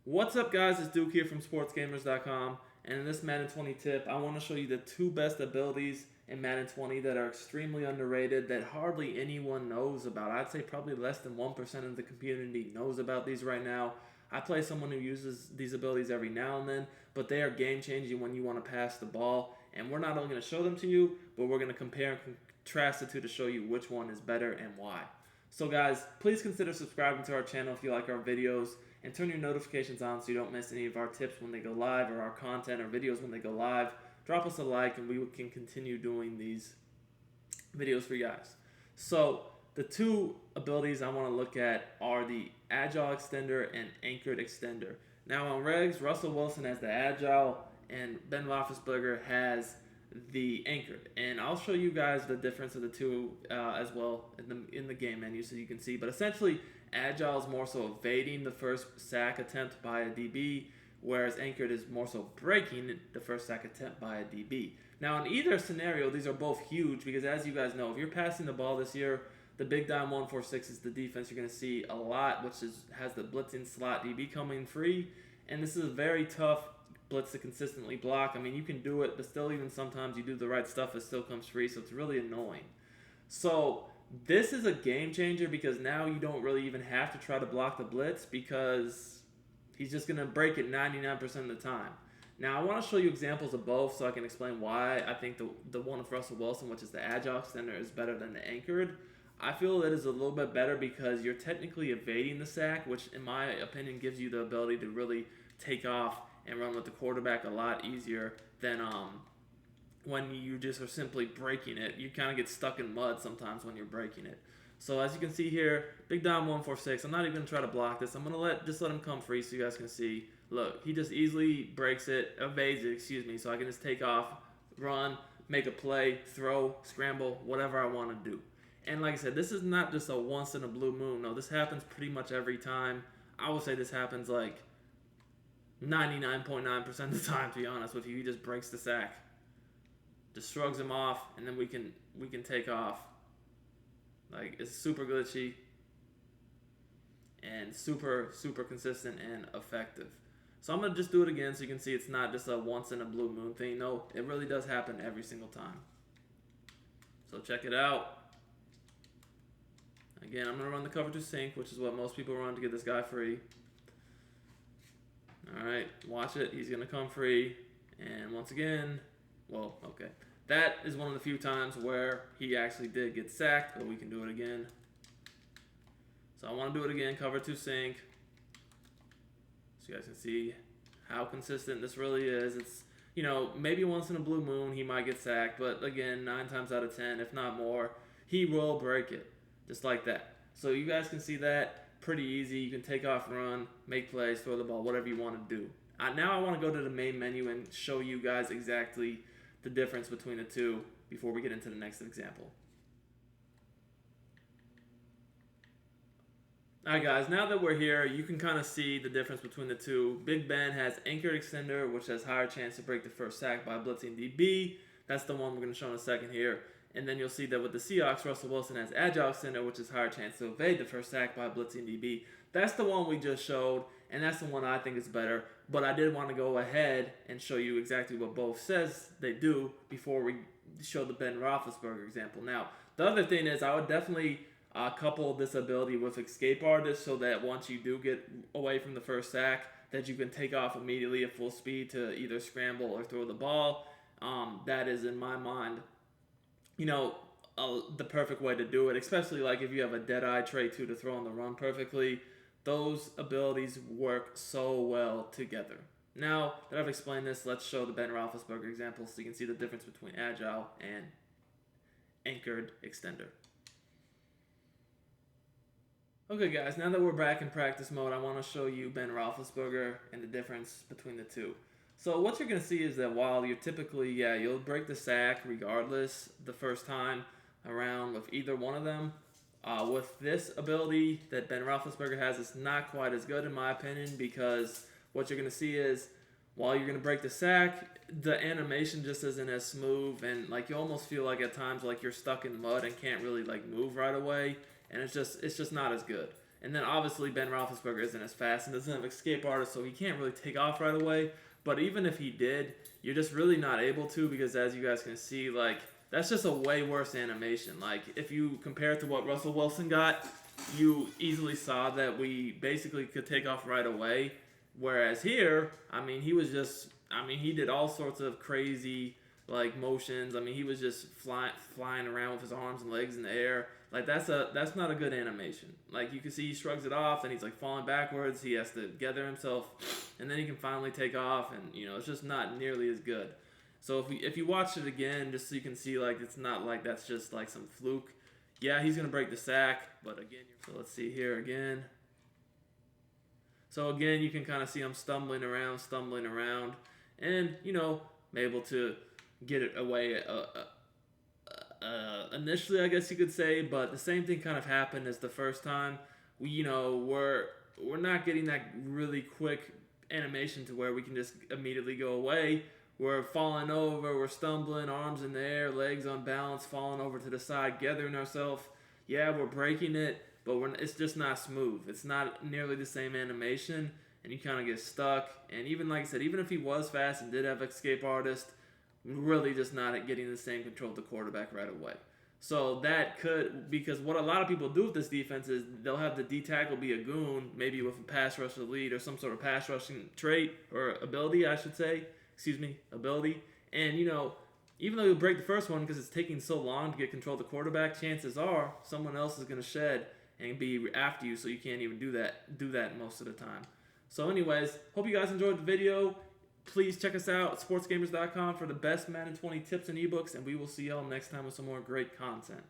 What's up, guys? It's Duke here from SportsGamers.com, and in this Madden 20 tip, I want to show you the two best abilities in Madden 20 that are extremely underrated, that hardly anyone knows about. I'd say probably less than 1% of the community knows about these right now. I play someone who uses these abilities every now and then, but they are game-changing when you want to pass the ball, and we're not only going to show them to you, but we're going to compare and contrast the two to show you which one is better and why. So guys, please consider subscribing to our channel if you like our videos, and turn your notifications on so you don't miss any of our tips when they go live, or our content or videos when they go live. Drop us a like and we can continue doing these videos for you guys. So the two abilities I want to look at are the Agile Extender and Anchored Extender. Now on regs, Russell Wilson has the Agile and Ben Roethlisberger has the Anchored, and I'll show you guys the difference of the two as well in the game menu so you can see. But essentially, Agile is more so evading the first sack attempt by a DB, whereas Anchored is more so breaking the first sack attempt by a DB. Now in either scenario, these are both huge because, as you guys know, if you're passing the ball this year, the big dime 146 is the defense you're going to see a lot, which has the blitzing slot DB coming free, and this is a very tough blitz to consistently block. I mean, you can do it, but still, even sometimes you do the right stuff, it still comes free, so it's really annoying. So this is a game changer because now you don't really even have to try to block the blitz because he's just going to break it 99% of the time. Now, I want to show you examples of both so I can explain why I think the one of Russell Wilson, which is the Agile Extender, is better than the Anchored. I feel it is a little bit better because you're technically evading the sack, which in my opinion gives you the ability to really take off and run with the quarterback a lot easier than when you just are simply breaking it. You kind of get stuck in mud sometimes when you're breaking it. So as you can see here, big dime 146. I'm not even going to try to block this. I'm going to let him come free so you guys can see. Look, he just easily breaks it, evades it, excuse me, so I can just take off, run, make a play, throw, scramble, whatever I want to do. And like I said, this is not just a once in a blue moon. No, this happens pretty much every time. I would say this happens like 99.9% of the time, to be honest with you. He just breaks the sack, just shrugs him off, and then we can take off. Like, it's super glitchy and super consistent and effective. So I'm gonna just do it again so you can see it's not just a once in a blue moon thing. No, it really does happen every single time. So check it out. Again, I'm gonna run the cover to sync, which is what most people run to get this guy free. Alright, watch it. He's going to come free. And once again, well, okay. That is one of the few times where he actually did get sacked, but we can do it again. So I want to do it again, cover to sync. So you guys can see how consistent this really is. It's, you know, maybe once in a blue moon he might get sacked, but again, 9 times out of 10, if not more, he will break it. Just like that. So you guys can see that. Pretty easy. You can take off, run, make plays, throw the ball, whatever you want to do. Now I want to go to the main menu and show you guys exactly the difference between the two before we get into the next example. Alright guys, now that we're here, you can kind of see the difference between the two. Big Ben has Anchored Extender, which has higher chance to break the first sack by blitzing DB. That's the one we're going to show in a second here. And then you'll see that with the Seahawks, Russell Wilson has Agile Extender, which is higher chance to evade the first sack by blitzing DB. That's the one we just showed, and that's the one I think is better. But I did want to go ahead and show you exactly what both says they do before we show the Ben Roethlisberger example. Now, the other thing is I would definitely couple this ability with Escape Artist so that once you do get away from the first sack, that you can take off immediately at full speed to either scramble or throw the ball. That is, in my mind, you know, the perfect way to do it, especially like if you have a dead-eye trait too to throw on the run perfectly. Those abilities work so well together. Now that I've explained this, let's show the Ben Roethlisberger example so you can see the difference between Agile and Anchored Extender. Okay guys, now that we're back in practice mode, I want to show you Ben Roethlisberger and the difference between the two. So what you're going to see is that while you're typically, you'll break the sack regardless the first time around with either one of them. With this ability that Ben Roethlisberger has, it's not quite as good in my opinion because what you're going to see is while you're going to break the sack, the animation just isn't as smooth, and like you almost feel like at times like you're stuck in mud and can't really like move right away, and it's just not as good. And then obviously Ben Roethlisberger isn't as fast and doesn't have escape artist, so he can't really take off right away. But even if he did, you're just really not able to, because as you guys can see, like, that's just a way worse animation. Like, if you compare it to what Russell Wilson got, you easily saw that we basically could take off right away. Whereas here, I mean, he did all sorts of crazy, like, motions. I mean, he was just flying around with his arms and legs in the air. Like, that's not a good animation. Like, you can see he shrugs it off, and he's like falling backwards. He has to gather himself, and then he can finally take off, and it's just not nearly as good. So if you watch it again, just so you can see, like, it's not like that's just like some fluke. Yeah, he's gonna break the sack, but again, so let's see here again. So again, you can kind of see him stumbling around, and able to get it away. Initially, I guess you could say, but the same thing kind of happened as the first time. We're not getting that really quick animation to where we can just immediately go away. We're falling over, we're stumbling, arms in the air, legs unbalanced, falling over to the side, gathering ourselves. Yeah, we're breaking it, but it's just not smooth. It's not nearly the same animation, and you kind of get stuck. And even like I said, even if he was fast and did have escape artist, really just not getting the same control of the quarterback right away. So that could, because what a lot of people do with this defense is they'll have the D tackle be a goon, maybe with a pass rusher lead or some sort of pass rushing trait or ability, I should say. Ability. And, even though you'll break the first one because it's taking so long to get control of the quarterback, chances are someone else is going to shed and be after you, so you can't even do that most of the time. So anyways, hope you guys enjoyed the video. Please check us out at sportsgamers.com for the best Madden 20 tips and ebooks, and we will see y'all next time with some more great content.